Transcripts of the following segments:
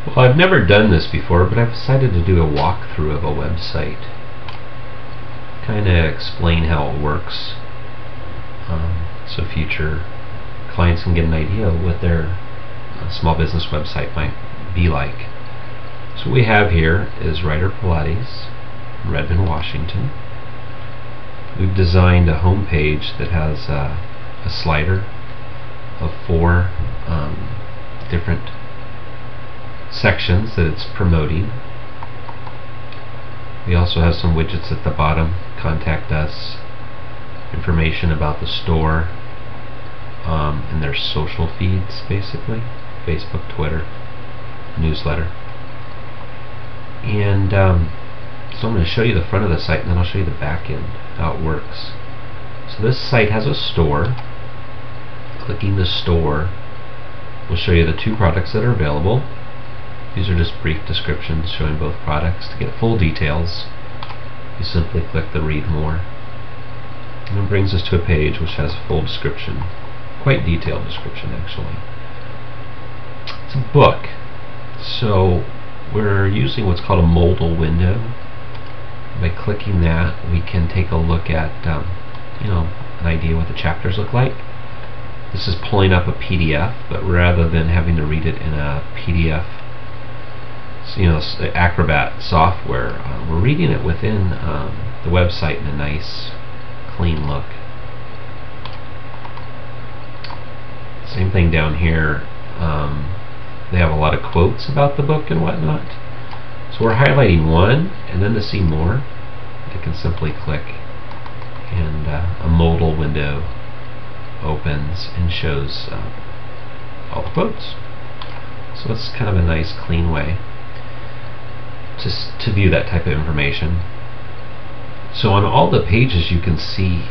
Well, I've never done this before, but I've decided to do a walkthrough of a website. Kind of explain how it works, so future clients can get an idea of what their small business website might be like. So what we have here is Ryder Pilates, Redmond, Washington. We've designed a home page that has a slider of 4 different sections that it's promoting. We also have some widgets at the bottom: contact us, information about the store, and their social feeds, basically Facebook, Twitter, newsletter. And so I'm going to show you the front of the site, and then I'll show you the back end, how it works. So this site has a store. Clicking the store will show you the 2 products that are available. These are just brief descriptions showing both products. To get full details, you simply click the read more, and it brings us to a page which has a full description, quite detailed description actually. It's a book, so we're using what's called a modal window. By clicking that, we can take a look at an idea what the chapters look like. This is pulling up a PDF, but rather than having to read it in a PDF, Acrobat software, we're reading it within the website in a nice, clean look. Same thing down here. They have a lot of quotes about the book and whatnot. So we're highlighting one, and then to see more, I can simply click, and a modal window opens and shows all the quotes. So it's kind of a nice, clean way to view that type of information. So on all the pages you can see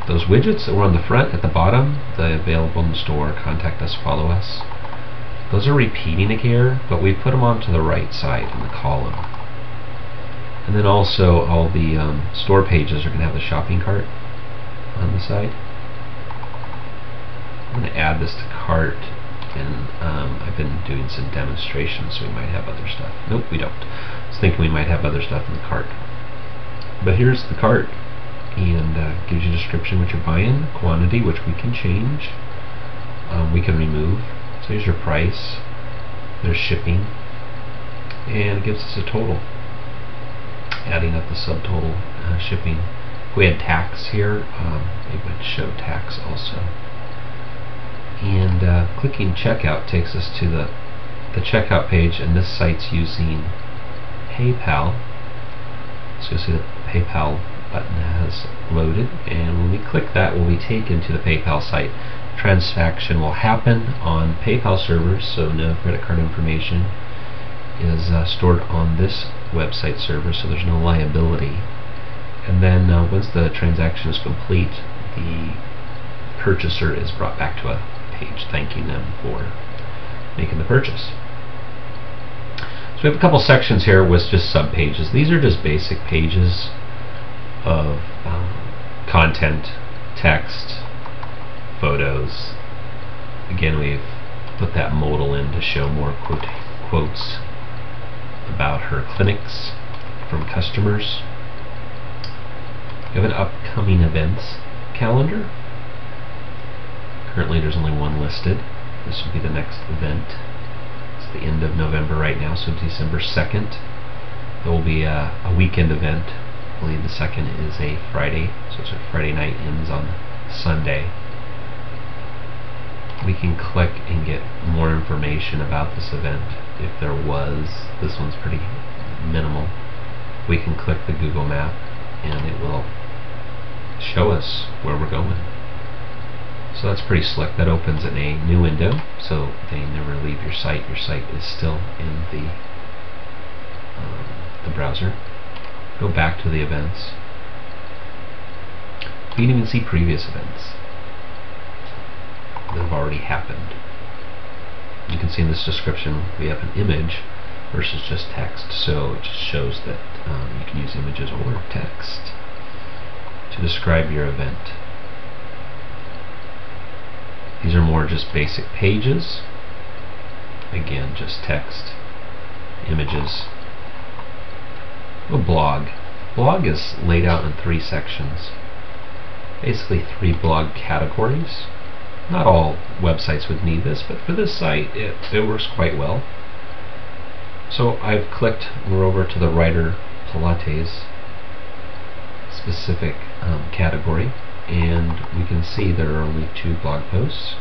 those widgets that were on the front. At the bottom, the available in the store, contact us, follow us. Those are repeating here, but we put them onto the right side in the column. And then also all the store pages are going to have the shopping cart on the side. I'm going to add this to cart, and I've been doing some demonstrations, so we might have other stuff. Nope, we don't. I was thinking we might have other stuff in the cart. But here's the cart, and gives you a description what you're buying, quantity, which we can change, we can remove. So here's your price, there's shipping, and it gives us a total, adding up the subtotal shipping. If we had tax here, it would show tax also. And clicking checkout takes us to the checkout page, and this site's using PayPal. So you'll see the PayPal button has loaded, and when we click that, we'll be taken to the PayPal site. Transaction will happen on PayPal servers, so no credit card information is stored on this website server, so there's no liability. And then once the transaction is complete, the purchaser is brought back to a page thanking them for making the purchase. So we have a couple sections here with just sub pages. These are just basic pages of content, text, photos. Again, we've put that modal in to show more quotes about her clinics from customers. We have an upcoming events calendar. Currently there's only one listed. This will be the next event. It's the end of November right now, so December 2nd. There will be a weekend event. I believe the 2nd is a Friday, so it's a Friday night, ends on Sunday. We can click and get more information about this event if there was. This one's pretty minimal. We can click the Google map and it will show us where we're going. So that's pretty slick. That opens in a new window, so they never leave your site. Your site is still in the browser. Go back to the events. You can even see previous events that have already happened. You can see in this description we have an image versus just text, so it just shows that you can use images or text to describe your event. These are more just basic pages. Again, just text images. A blog. Blog is laid out in 3 sections. Basically 3 blog categories. Not all websites would need this, but for this site it works quite well. So I've clicked, we're over to the Writer Pilates specific category, and we can see there are only 2 blog posts.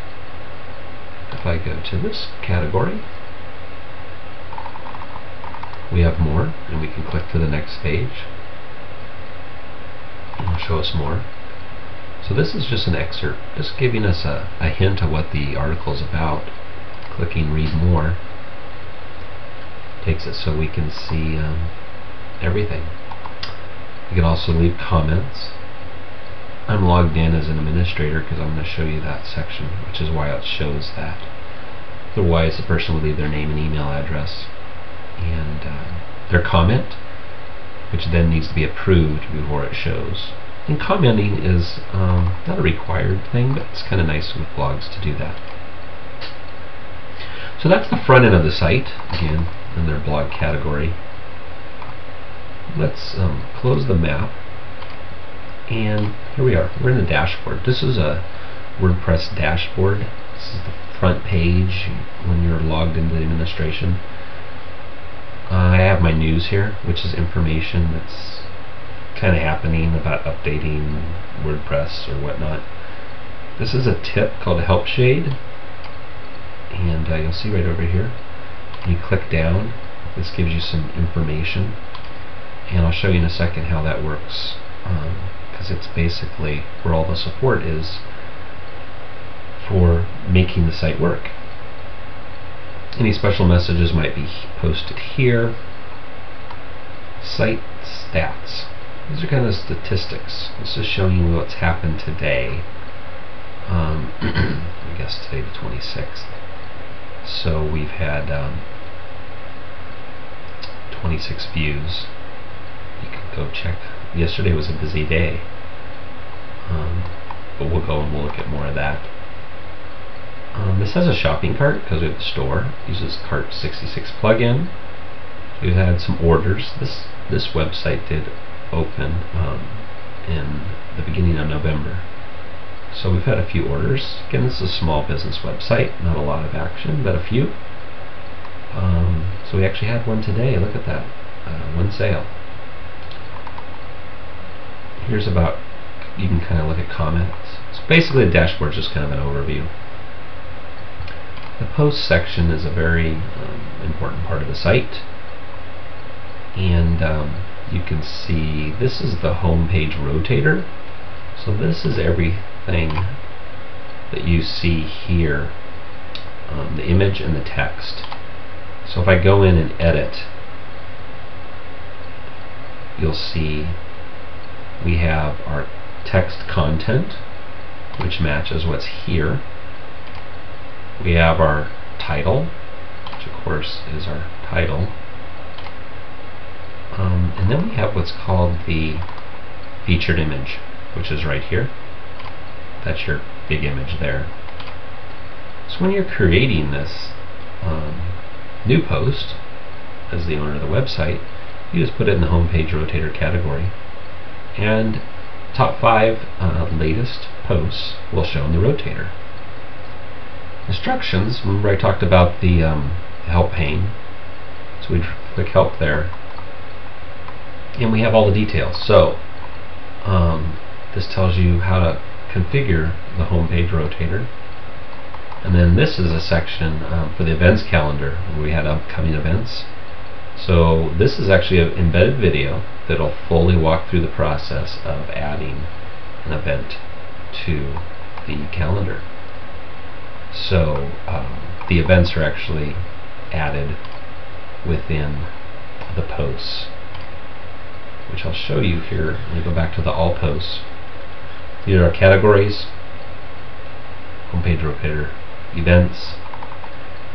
If I go to this category, we have more, and we can click to the next page. It'll show us more. So this is just an excerpt, just giving us a hint of what the article is about. Clicking read more takes it so we can see everything. You can also leave comments. I'm logged in as an administrator because I'm going to show you that section, which is why it shows that. Otherwise, the person would leave their name and email address and their comment, which then needs to be approved before it shows. And commenting is not a required thing, but it's kind of nice with blogs to do that. So that's the front end of the site, again, in their blog category. Let's close the map, and here we are. We're in the dashboard. This is a WordPress dashboard. This is the front page when you're logged into the administration. I have my news here, which is information that's kind of happening about updating WordPress or whatnot. This is a tip called Help Shade, and you'll see right over here. You click down. This gives you some information, and I'll show you in a second how that works, because it's basically where all the support is for making the site work. Any special messages might be posted here. Site stats. These are kind of statistics. This is showing you what's happened today. I guess today the 26th. So we've had 26 views. You can go check. Yesterday was a busy day, but we'll go and we'll look at more of that. This has a shopping cart because we have the store. It uses Cart66 plugin. So we've had some orders. This website did open in the beginning of November. So we've had a few orders. Again, this is a small business website, not a lot of action, but a few. So we actually had one today. Look at that, one sale. Here's about, you can kind of look at comments. So basically the dashboard is just kind of an overview. The post section is a very important part of the site, and you can see this is the home page rotator. So this is everything that you see here, the image and the text. So if I go in and edit, you'll see we have our text content, which matches what's here. We have our title, which of course is our title. And then we have what's called the featured image, which is right here. That's your big image there. So when you're creating this new post as the owner of the website, you just put it in the homepage rotator category, and top 5 latest posts will show in the rotator. Instructions, remember I talked about the help pane, so we click help there, and we have all the details. So this tells you how to configure the homepage rotator, and then this is a section for the events calendar where we had upcoming events. So this is actually an embedded video that'll fully walk through the process of adding an event to the calendar. So the events are actually added within the posts, which I'll show you here. Let me go back to the all posts. These are our categories, homepage rotator, events,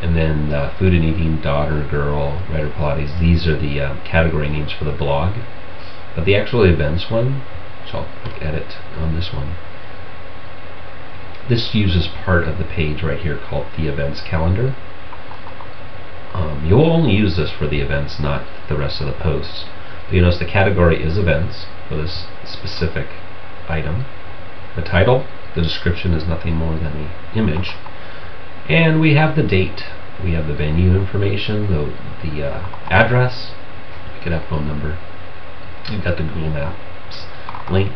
and then food and eating, daughter, girl, writer Pilates. These are the category names for the blog. But the actual events one, so I'll click edit on this one. This uses part of the page right here called the events calendar. You'll only use this for the events, not the rest of the posts. But you notice the category is events for this specific item. The title, the description is nothing more than an image. And we have the date. We have the venue information, the address. We could have phone number. You've got the Google Maps link.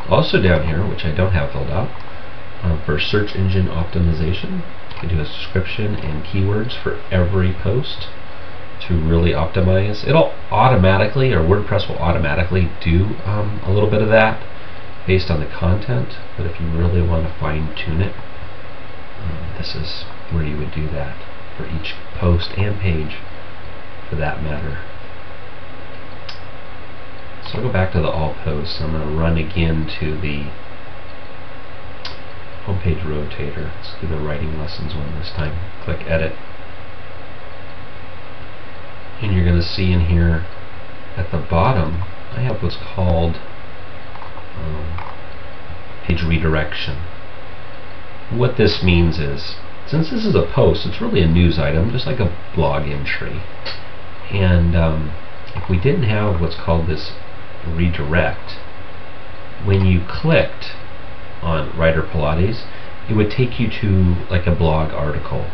Also down here, which I don't have filled out, for search engine optimization, you can do a description and keywords for every post to really optimize. It'll automatically, or WordPress will automatically do a little bit of that based on the content, but if you really want to fine tune it, this is where you would do that for each post and page for that matter. So I'll go back to the all posts. I'm going to run again to the homepage rotator. Let's do the writing lessons one this time. Click edit. And you're going to see in here at the bottom I have what's called page redirection. What this means is, since this is a post, it's really a news item, just like a blog entry. And if we didn't have what's called this redirect, when you clicked on Writer Pilates, it would take you to like a blog article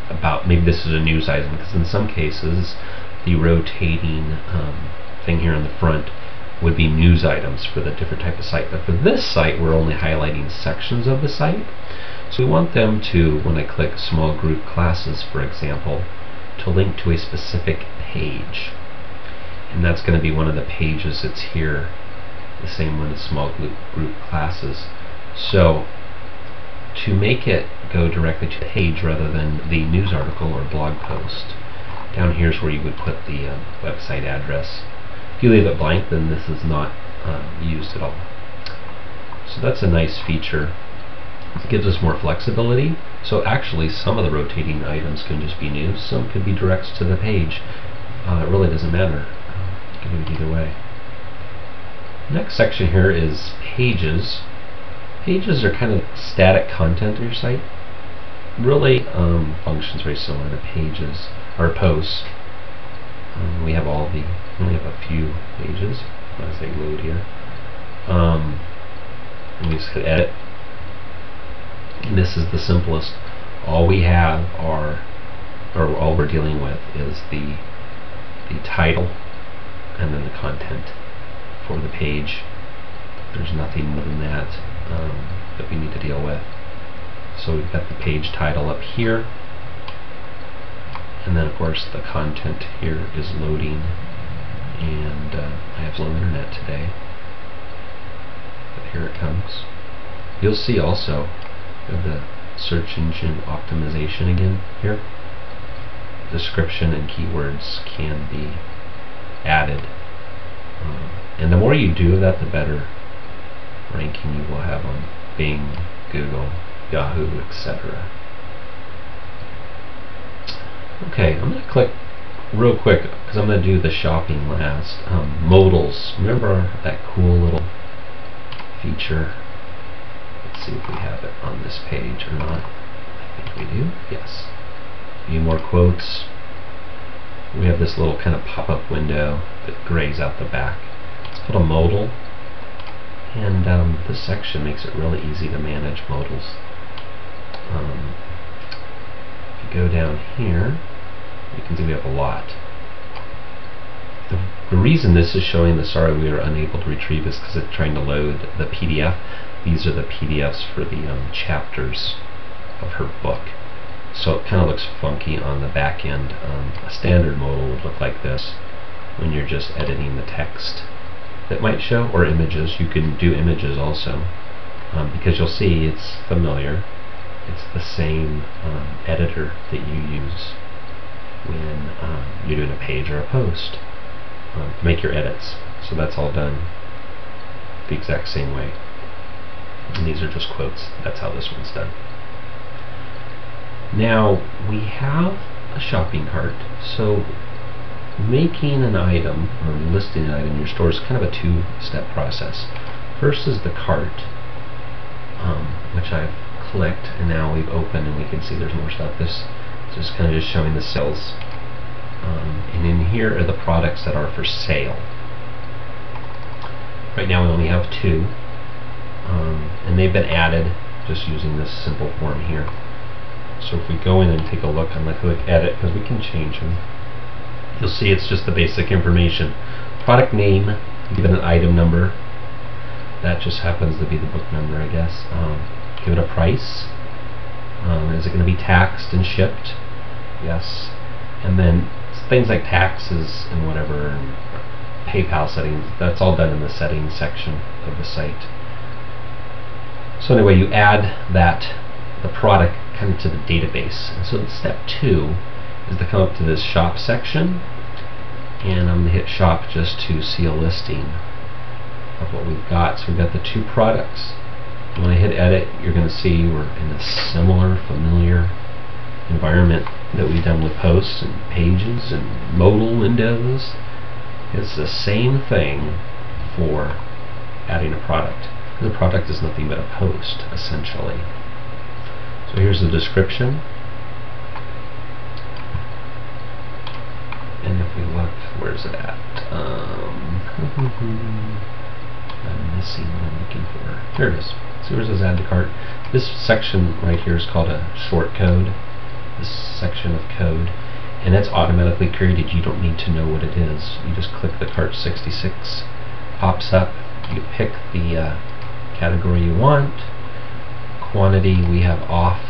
about, maybe this is a news item, because in some cases the rotating thing here in the front would be news items for the different type of site. But for this site, we're only highlighting sections of the site. So we want them to, when I click small group classes, for example, to link to a specific page. And that's going to be one of the pages that's here, the same one as small group classes. So to make it go directly to the page rather than the news article or blog post, down here is where you would put the website address. If you leave it blank, then this is not used at all. So that's a nice feature. It gives us more flexibility. So actually some of the rotating items can just be news, some could be directs to the page. It really doesn't matter. You can do it either way. Next section here is pages. Pages are kind of static content of your site. Really functions very similar to pages or posts. We have only have a few pages as they load here. And we just hit edit. And this is the simplest. All we have are, or all we're dealing with, is the title and then the content for the page. There's nothing more than that that we need to deal with. So we've got the page title up here, and then of course the content here is loading, and I have slow internet today, but here it comes. You'll see also the search engine optimization again here. Description and keywords can be added, and the more you do that, the better ranking you will have on Bing, Google, Yahoo, etc. Okay, I'm going to click real quick because I'm going to do the shopping last. Modals. Remember that cool little feature? Let's see if we have it on this page or not. I think we do. Yes. View more quotes. We have this little kind of pop-up window that grays out the back. It's called a modal, and this section makes it really easy to manage modals. If you go down here, you can see we have a lot. The reason this is showing the sorry we are unable to retrieve is because it's trying to load the PDF. These are the PDFs for the chapters of her book. So it kind of looks funky on the back end. A standard modal would look like this when you're just editing the text that might show, or images. You can do images also, because you'll see it's familiar. It's the same editor that you use when you're doing a page or a post to make your edits. So that's all done the exact same way. And these are just quotes. That's how this one's done. Now we have a shopping cart. So making an item or listing an item in your store is kind of a two-step process. First is the cart, which I've clicked, and now we've opened, and we can see there's more stuff. This is just kind of just showing the sales. And in here are the products that are for sale. Right now we only have 2, and they've been added just using this simple form here. So if we go in and take a look, I'm going to click edit because we can change them. You'll see it's just the basic information. Product name, give it an item number. That just happens to be the book number, I guess. Give it a price. Is it going to be taxed and shipped? Yes. And then things like taxes and whatever, and PayPal settings, that's all done in the settings section of the site. So anyway, you add the product kind of to the database. And so step 2 is to come up to this shop section, and I'm going to hit shop just to see a listing of what we've got. So we've got the 2 products. When I hit edit, you're going to see we're in a similar, familiar environment that we've done with posts and pages and modal windows. It's the same thing for adding a product. The product is nothing but a post, essentially. So here's the description. And if we look, where's it at? I'm missing what I'm looking for. Here it is. So where it says add to cart. This section right here is called a short code. This section of code, and that's automatically created. You don't need to know what it is. You just click the cart 66, pops up. You pick the category you want. Quantity we have off,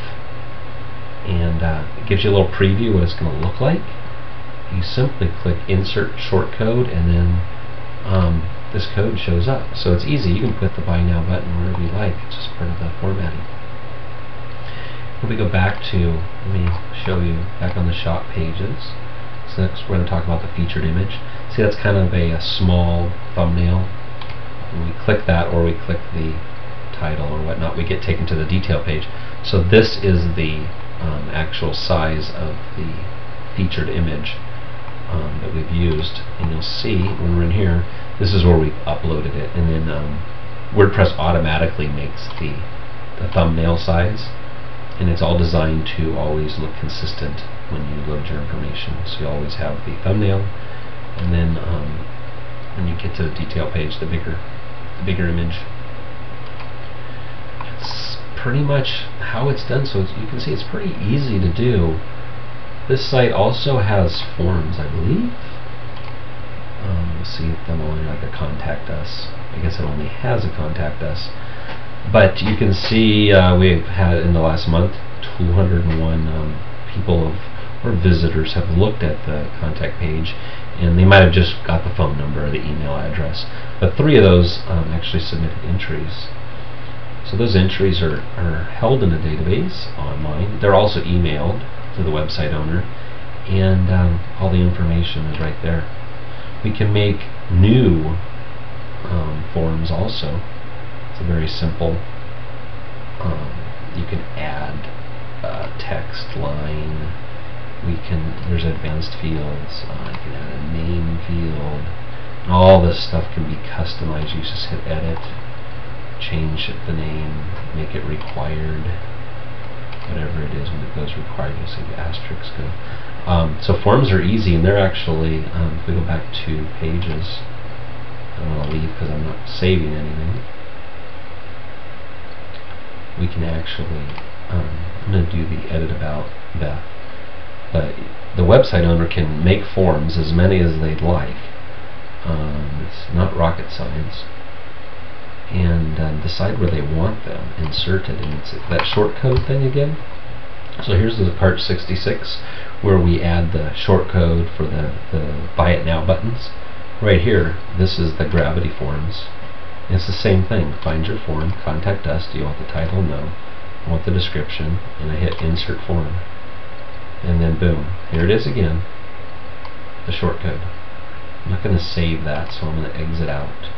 and it gives you a little preview what it's going to look like. You simply click insert short code, and then this code shows up. So it's easy. You can put the buy now button wherever you like. It's just part of the formatting. If we go back to, let me show you back on the shop pages. So next we're going to talk about the featured image. See, that's kind of a small thumbnail. When we click that, or we click the title or whatnot, we get taken to the detail page. So this is the actual size of the featured image that we've used, and you'll see when we're in here, this is where we've uploaded it, and then WordPress automatically makes the thumbnail size, and it's all designed to always look consistent when you load your information. So you always have the thumbnail, and then when you get to the detail page, the bigger image. It's pretty much how it's done. So you can see it's pretty easy to do. This site also has forms, I believe. Let's see, demo like a contact us. I guess it only has a contact us. But you can see we've had in the last month 201 people or visitors have looked at the contact page, and they might have just got the phone number or the email address. But 3 of those actually submitted entries. So those entries are held in a database online. They're also emailed to the website owner, and all the information is right there. We can make new forms also. It's a very simple. You can add a text line. There's advanced fields. You can add a name field. And all this stuff can be customized. You just hit edit, change the name, make it required. Whatever it is, when it goes required, you'll see the asterisks go. So forms are easy, and they're actually, if we go back to pages, I don't want to leave because I'm not saving anything. We can actually, I'm going to do the edit about Beth. But the website owner can make forms, as many as they'd like. It's not rocket science. And decide where they want them inserted, and it's that short code thing again. So here's the cart 66 where we add the short code for the buy it now buttons. Right here, this is the gravity forms. And it's the same thing. Find your form, contact us. Do you want the title? No. I want the description, and I hit insert form, and then boom, here it is again, the short code. I'm not going to save that, so I'm going to exit out.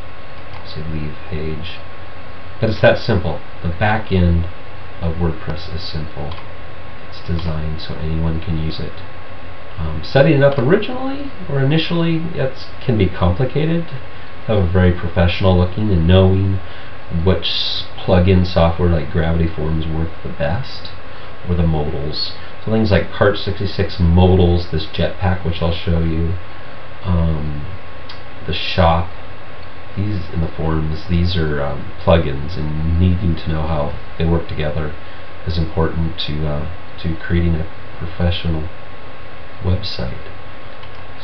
Say leave page. But it's that simple. The back end of WordPress is simple. It's designed so anyone can use it. Setting it up originally or initially, it can be complicated. Have a very professional looking and knowing which plug-in software like Gravity Forms work the best, or the modals. So things like Cart66 modals, this Jetpack, which I'll show you, the shop, these in the forums, these are plugins, and needing to know how they work together is important to creating a professional website.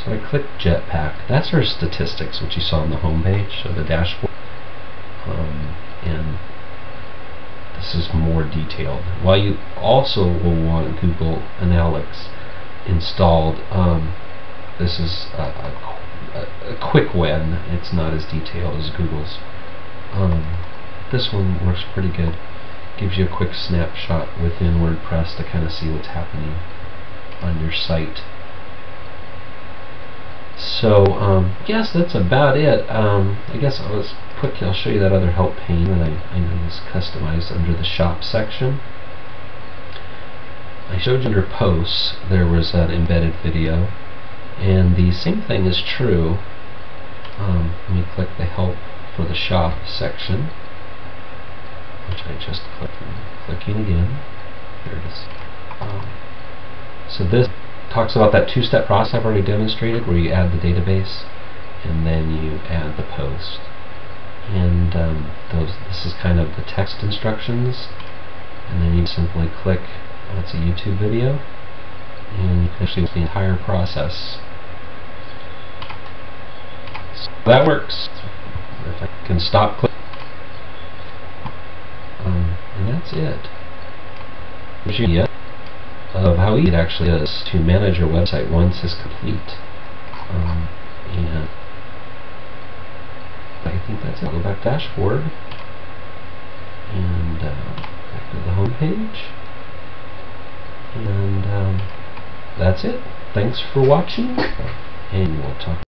So I click Jetpack. That's our statistics, which you saw on the home page of the dashboard. And this is more detailed. While you also will want Google Analytics installed, this is a quick win. It's not as detailed as Google's. This one works pretty good. Gives you a quick snapshot within WordPress to kind of see what's happening on your site. So yes, that's about it. I guess I'll show you that other help pane that I know is customized under the shop section. I showed you under posts there was an embedded video, and the same thing is true. Let me click the help for the shop section, which I just clicked, clicking again. There it is. So this talks about that two-step process I've already demonstrated, where you add the database and then you add the post. And this is kind of the text instructions, and then you simply click, it's a YouTube video, and you can actually see the entire process. So that works. If I can stop clicking, and that's it. Here's your idea of how easy it actually is to manage your website once it's complete. And I think that's it. Go back to dashboard and back to the home page, and that's it. Thanks for watching, and we'll talk